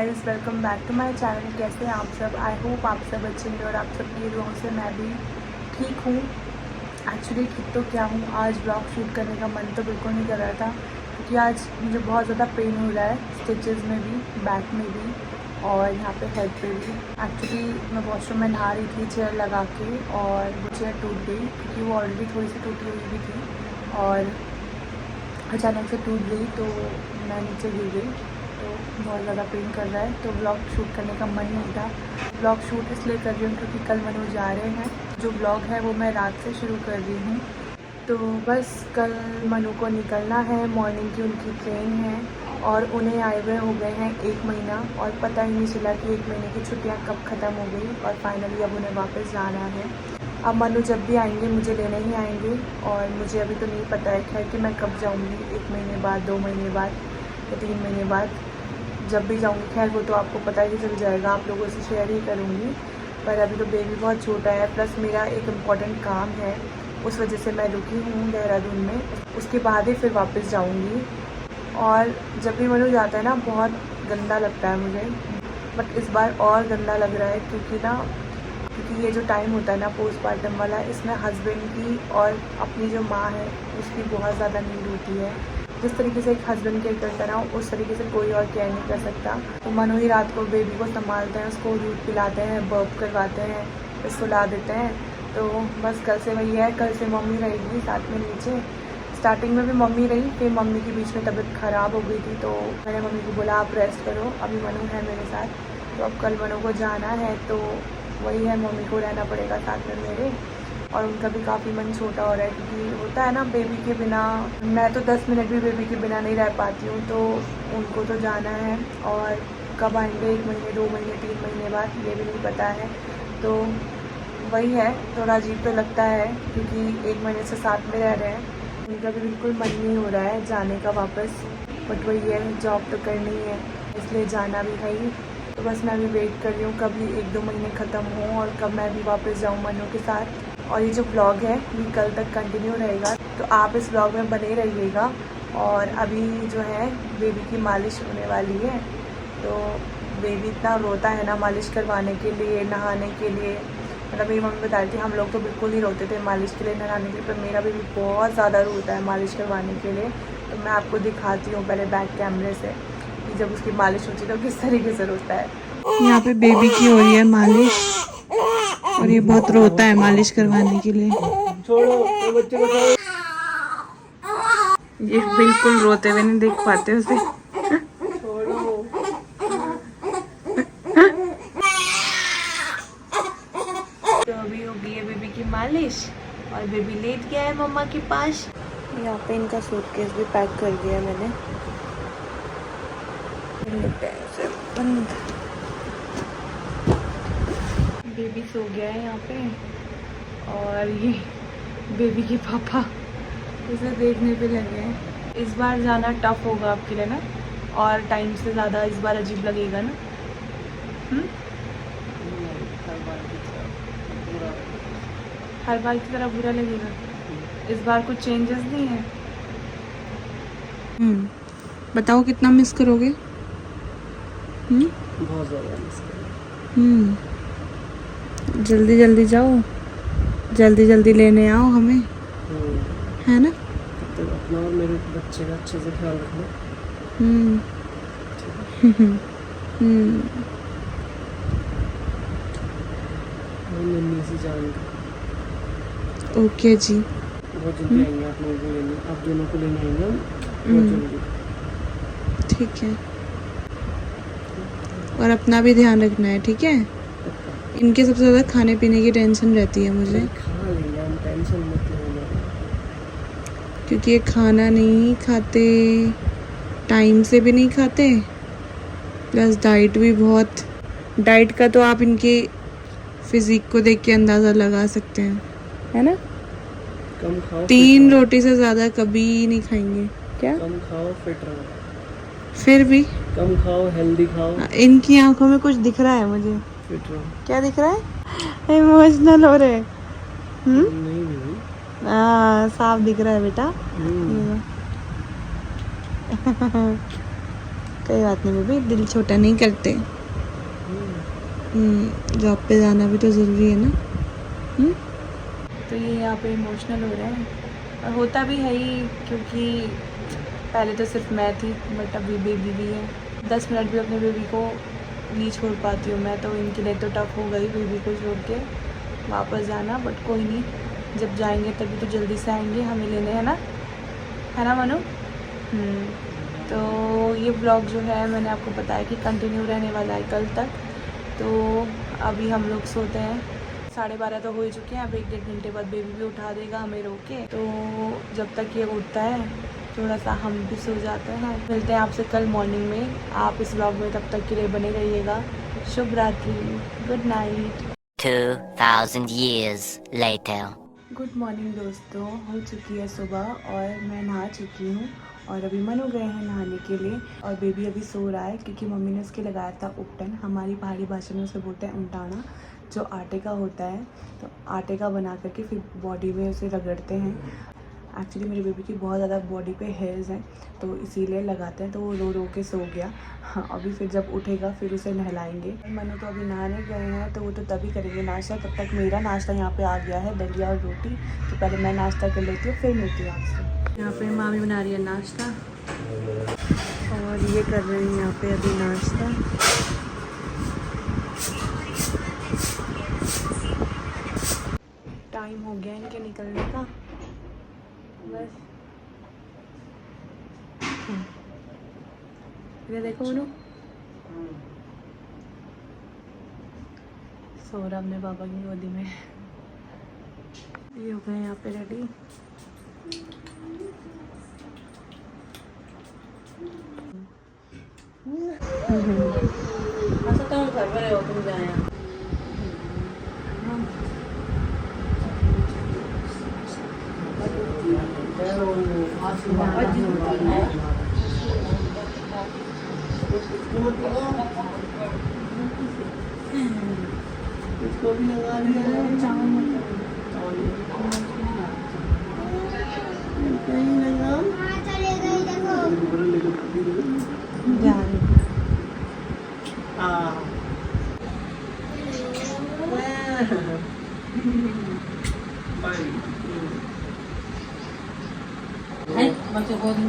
Guys, welcome back to my channel. कैसे हैं आप सब? आई होप आप सब अच्छे हैं और आप सबकी दुआओं से मैं भी ठीक हूँ। एक्चुअली ठीक तो क्या हूँ, आज ब्लॉग शूट करने का मन तो बिल्कुल नहीं कर रहा था क्योंकि आज मुझे बहुत ज़्यादा पेन हो रहा है, स्टिचेस में भी, बैक में भी और यहाँ पे हेड पे भी। एक्चुअली मैं वॉशरूम में नहा रही थी चेयर लगा के और वो चेयर टूट गई क्योंकि वो ऑलरेडी थोड़ी सी टूटी हुई भी थी और अचानक से टूट गई तो मैं नीचे गिर गई, तो बहुत ज़्यादा पेन कर रहा है। तो व्लॉग शूट करने का मन नहीं था। व्लॉग शूट इसलिए कर रही हूँ क्योंकि कल मनु जा रहे हैं। जो व्लॉग है वो मैं रात से शुरू कर रही हूँ। तो बस कल मनु को निकलना है, मॉर्निंग की उनकी ट्रेन है और उन्हें आए हुए हो गए हैं 1 महीना और पता ही नहीं चला कि 1 महीने की छुट्टियाँ कब ख़त्म हो गई और फाइनली अब उन्हें वापस जाना है। अब मनु जब भी आएंगे मुझे लेने ही आएंगे और मुझे अभी तो नहीं पता है खैर कि मैं कब जाऊंगी, 1 महीने बाद, 2 महीने बाद या 3 महीने बाद। जब भी जाऊंगी खैर वो तो आपको पता ही चल जाएगा, आप लोगों से शेयर ही करूंगी। पर अभी तो बेबी बहुत छोटा है, प्लस मेरा एक इम्पॉर्टेंट काम है, उस वजह से मैं रुकी हूँ देहरादून में। उसके बाद ही फिर वापस जाऊँगी। और जब भी मनु जाता है ना बहुत गंदा लगता है मुझे, बट इस बार और गंदा लग रहा है क्योंकि ये जो टाइम होता है ना पोस्टमार्टम वाला, इसमें हस्बैंड की और अपनी जो माँ है उसकी बहुत ज़्यादा नीड होती है। जिस तरीके से एक हस्बैंड केयर करता है ना, उस तरीके से कोई और केयर नहीं कर सकता। तो मनु ही रात को बेबी को संभालते हैं, उसको दूध पिलाते हैं, बर्प करवाते हैं, फिर सुला देते हैं। तो बस कल से वही है, कल से मम्मी रहेगी साथ में नीचे। स्टार्टिंग में भी मम्मी रही, फिर मम्मी की बीच में तबीयत ख़राब हो गई थी तो मैंने मम्मी को बोला आप रेस्ट करो, अभी मनु है मेरे साथ। तो अब कल मनु को जाना है तो वही है, मम्मी को रहना पड़ेगा साथ में मेरे। और उनका भी काफ़ी मन छोटा हो रहा है क्योंकि होता है ना बेबी के बिना, मैं तो 10 मिनट भी बेबी के बिना नहीं रह पाती हूँ, तो उनको तो जाना है। और कब आएंगे, 1 महीने, 2 महीने, 3 महीने बाद, ये भी नहीं पता है। तो वही है, थोड़ा अजीब तो लगता है क्योंकि 1 महीने से साथ में रह रहे हैं। उनका भी बिल्कुल मन नहीं हो रहा है जाने का वापस, बट वही है, जॉब तो करनी है इसलिए जाना भी है ही। तो बस मैं अभी वेट कर रही हूँ कब ये 1-2 महीने ख़त्म हों और कब मैं भी वापस जाऊँ मनु के साथ। और ये जो ब्लॉग है ये कल तक कंटिन्यू रहेगा, तो आप इस ब्लॉग में बने रहिएगा। और अभी जो है बेबी की मालिश होने वाली है, तो बेबी इतना रोता है ना मालिश करवाने के लिए, नहाने के लिए। मतलब मेरी मम्मी बता रही थी हम लोग तो बिल्कुल नहीं रोते थे मालिश के लिए, नहाने के लिए, पर मेरा बेबी बहुत ज़्यादा रोता है मालिश करवाने के लिए। तो मैं आपको दिखाती हूँ पहले बैक कैमरे से कि जब उसकी मालिश होती है तो किस तरीके से रोता है। यहाँ पे बेबी की हो रही है मालिश और ये बहुत रोता है मालिश करवाने के लिए। ये बिल्कुल रोते हुए नहीं देख पाते उसे। तो अभी हो गई है बेबी की मालिश और बेबी लेट गया है मम्मा के पास। यहाँ पे इनका सूटकेस भी पैक कर दिया मैंने, बंद। बेबी सो गया है यहाँ पे और ये बेबी के पापा उसे देखने पे लगे हैं। इस बार जाना टफ होगा आपके लिए ना, और टाइम से ज़्यादा इस बार अजीब लगेगा ना। हर बार की तरह बुरा लगेगा, इस बार कुछ चेंजेस नहीं है। बताओ कितना मिस करोगे? बहुत ज़्यादा मिस करोगे। जल्दी जल्दी जाओ, जल्दी जल्दी लेने आओ हमें, है ना? तो अपना और मेरे बच्चे का अच्छे से ख्याल रखना। नन्ही सी जान का। ओके जी, बहुत जल्दी आएंगे आप लोगों को लेने, आप दोनों को लेने आएंगे हम बहुत जल्दी। ठीक है, और अपना भी ध्यान रखना है, ठीक है? इनके सबसे ज़्यादा खाने पीने की टेंशन रहती है मुझे, खा लेंगे हम, टेंशन मत लेना, क्योंकि ये खाना नहीं खाते, टाइम से भी नहीं खाते, प्लस डाइट भी बहुत। डाइट का तो आप इनके फिजिक को देख के अंदाज़ा लगा सकते हैं, है ना? कम खाओ, 3 रोटी से ज़्यादा कभी नहीं खाएंगे। क्या? कम खाओ, फिट रहो। फिर भी कम खाओ, हेल्दी खाओ। इनकी आंखों में कुछ दिख रहा है मुझे। फिट रहो। क्या दिख रहा है? इमोशनल हो रहे। नहीं साफ दिख रहा है बेटा। कोई बात नहीं बेबी, दिल छोटा नहीं करते। जॉब पे जाना भी तो ज़रूरी है ना। तो ये यहाँ पे इमोशनल हो रहा है, और होता भी है ही, क्योंकि पहले तो सिर्फ मैं थी, बट अभी बेबी भी है। 10 मिनट भी अपने बेबी को नहीं छोड़ पाती हूँ मैं, तो इनके लिए तो टफ हो गई बेबी को छोड़ के वापस जाना। बट कोई नहीं, जब जाएंगे तभी तो जल्दी से आएंगे हमें लेने, है ना मनु? तो ये ब्लॉग जो है मैंने आपको बताया कि कंटिन्यू रहने वाला है कल तक। तो अभी हम लोग सोते हैं, 12:30 तो हो ही चुके हैं। अब 1-1.5 घंटे बाद बेबी भी उठा देगा हमें रोक के। तो जब तक ये उठता है थोड़ा सा हम भी सो जाते हैं। मिलते हैं आपसे कल मॉर्निंग में। आप इस ब्लॉग में तब तक के लिए बने रहिएगा। शुभ रात्रि, good night. 2000 years later. Good morning दोस्तों, हो चुकी है सुबह और मैं नहा चुकी हूँ। और अभी मनु गए हैं नहाने के लिए, और बेबी अभी सो रहा है क्योंकि मम्मी ने उसके लगाया था उपटन। हमारी पहाड़ी भाषा में उसे बोलते हैं उमटाना, जो आटे का होता है। तो आटे का बना करके फिर बॉडी में उसे रगड़ते हैं। एक्चुअली मेरे बेबी की बहुत ज़्यादा बॉडी पे हेयर्स हैं, तो इसीलिए लगाते हैं। तो वो रो रो के सो गया। हाँ, अभी फिर जब उठेगा फिर उसे नहलाएंगे। मनु तो अभी नहाने गए हैं, तो वो तो तभी करेंगे नाश्ता। तब तक मेरा नाश्ता यहाँ पे आ गया है, दलिया और रोटी। तो पहले मैं नाश्ता कर लेती हूँ, फिर मिलती हूँ आपसे। यहाँ पे मामी बना रही है नाश्ता, और ये कर रहे हैं यहाँ पे अभी नाश्ता। टाइम हो गया इनके निकलने का, बस। ये देखो मनु सो रहा अपने पापा की गोदी में। ये हो गए यहाँ पे रेडी। अच्छा तुम घर पर हो, तुम जाए इसको भी लगा दिया है। कहीं लगा बच्चों को दिन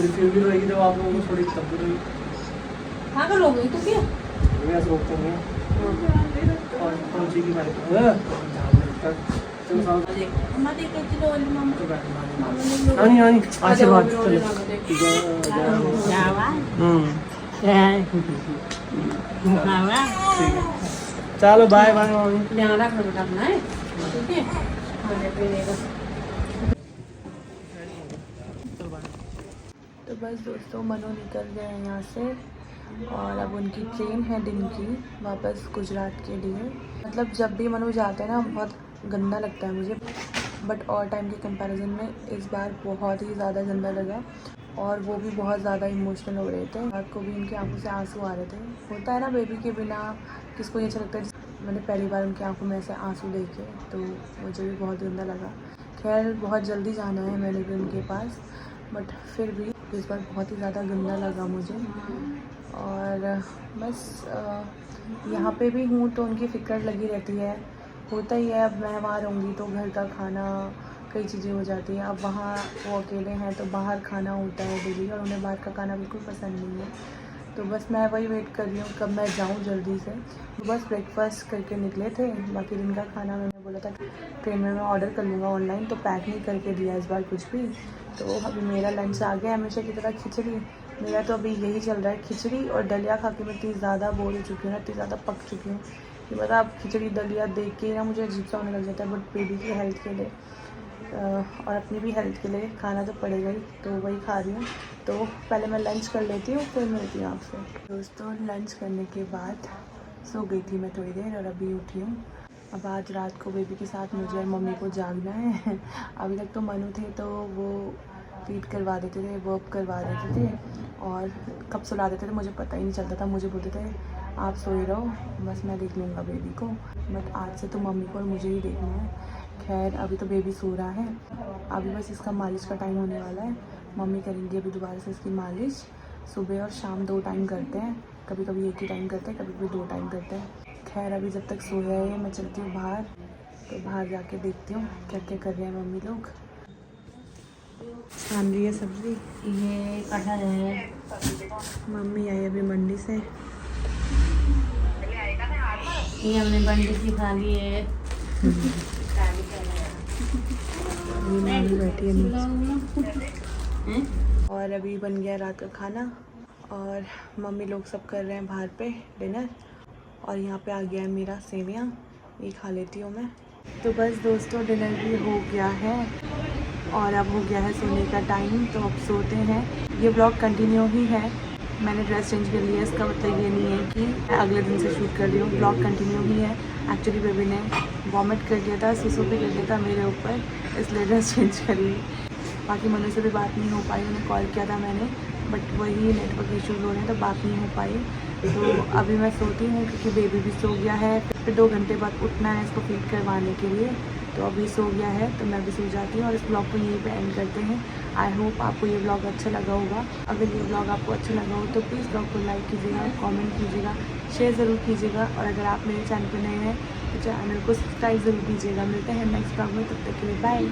फिर भी रहेगी जब आप लोगों को थोड़ी तब भी रहेगी। हाँ कर लोगे तो क्या मैं रोकता हूँ और कौन सी की बात है आशीर्वाद चलो बाय बाय ध्यान रखना बेटा अपना है, ठीक है? खाने पीने का। तो बस दोस्तों, मनु निकल गए हैं यहाँ से, और अब उनकी ट्रेन है दिन की वापस गुजरात के लिए। मतलब जब भी मनु जाते हैं ना बहुत गंदा लगता है मुझे, बट और टाइम के कंपैरिजन में इस बार बहुत ही ज़्यादा गंदा लगा। और वो भी बहुत ज़्यादा इमोशनल हो रहे थे, रात को भी उनकी आंखों से आंसू आ रहे थे। होता है ना बेबी के बिना किसको ये अच्छा लगता है। मैंने पहली बार उनकी आंखों में ऐसे आंसू देखे, तो मुझे भी बहुत गंदा लगा। खैर बहुत जल्दी जाना है मैंने भी उनके पास, बट फिर भी इस बार बहुत ही ज़्यादा गंदा लगा मुझे। और बस यहाँ पे भी हूँ तो उनकी फ़िक्र लगी रहती है। होता ही है, अब मैं वहाँ रहूँगी तो घर का खाना कई चीज़ें हो जाती हैं। अब वहाँ वो अकेले हैं तो बाहर खाना होता है डेली, और उन्हें बाहर का खाना बिल्कुल पसंद नहीं है। तो बस मैं वही वेट कर रही हूँ कब मैं जाऊँ जल्दी से। बस ब्रेकफास्ट करके निकले थे, बाकी दिन का खाना मैंने बोला था ट्रेन में मैं ऑर्डर कर लूँगा ऑनलाइन, तो पैक नहीं करके दिया इस बार कुछ भी। तो अभी मेरा लंच आ गया, हमेशा की तरह खिचड़ी। मेरा तो अभी यही चल रहा है, खिचड़ी और दलिया खा के मैं इतनी ज़्यादा बोर हो चुकी हूँ ना, इतनी ज़्यादा पक चुकी हूँ कि मतलब आप खिचड़ी दलिया देख के ना मुझे अजीब सा होने लग जाता है। बट बेबी की हेल्थ के लिए और अपनी भी हेल्थ के लिए खाना तो पड़ेगा ही, तो वही खा रही हूँ। तो पहले मैं लंच कर लेती हूँ, फिर मिलती हूँ आपसे। दोस्तों लंच करने के बाद सो गई थी मैं थोड़ी देर, और अभी उठी हूँ। अब आज रात को बेबी के साथ मुझे और मम्मी को जागना है। अभी तक तो मनु थे तो वो फीड करवा देते थे, वर्क करवा देते थे, और कब सुला देते थे मुझे पता ही नहीं चलता था। मुझे बोलते थे आप सोए रहो, बस मैं देख लूँगा बेबी को। बट आज से तो मम्मी को और मुझे ही देखना है। खैर अभी तो बेबी सो रहा है, अभी बस इसका मालिश का टाइम होने वाला है। मम्मी करेंगी अभी दोबारा से इसकी मालिश। सुबह और शाम 2 टाइम करते हैं, कभी कभी एक ही टाइम करते हैं, कभी कभी 2 टाइम करते हैं। खैर अभी जब तक सोया है मैं चलती हूँ बाहर, तो बाहर जाके देखती हूँ क्या क्या कर रहे हैं मम्मी लोग। छान रही है सब्जी, ये कटहल है, मम्मी आई अभी मंडी से। ये हमने बंडी की खा ली है। अभी मम्मी बैठी है नीचे। और अभी बन गया रात का खाना और मम्मी लोग सब कर रहे हैं बाहर पे डिनर। और यहाँ पे आ गया है मेरा सेवियाँ, ये खा लेती हूँ मैं। तो बस दोस्तों डिनर भी हो गया है और अब हो गया है सोने का टाइम, तो अब सोते हैं। ये ब्लॉग कंटिन्यू ही है, मैंने ड्रेस चेंज कर लिया, इसका मतलब ये नहीं है कि मैं अगले दिन से शूट कर रही हूँ। ब्लॉग कंटिन्यू ही है। एक्चुअली बेबी ने वॉमिट कर दिया था, सुसु भी कर दिया था मेरे ऊपर, इसलिए ड्रेस चेंज कर ली। बाकी मनु से भी बात नहीं हो पाई, उन्हें कॉल किया था मैंने, बट वही नेटवर्क इश्यूज हो रहे हैं तो बात नहीं हो पाई। तो अभी मैं सोती हूँ क्योंकि बेबी भी सो गया है। फिर 2 घंटे बाद उठना है इसको फीड करवाने के लिए, तो अभी सो गया है तो मैं भी सो जाती हूँ। और इस ब्लॉग को यहीं पे एंड करते हैं। आई होप आपको ये ब्लॉग अच्छा लगा होगा। अगर ये ब्लॉग आपको अच्छा लगा हो तो प्लीज़ ब्लॉग को लाइक कीजिएगा, कमेंट कीजिएगा, शेयर ज़रूर कीजिएगा। और अगर आप मेरे चैनल पर नए हैं तो चैनल को सब्सक्राइब ज़रूर कीजिएगा। मिलते हैं नेक्स्ट ब्लॉग में, तब तक के लिए बाय।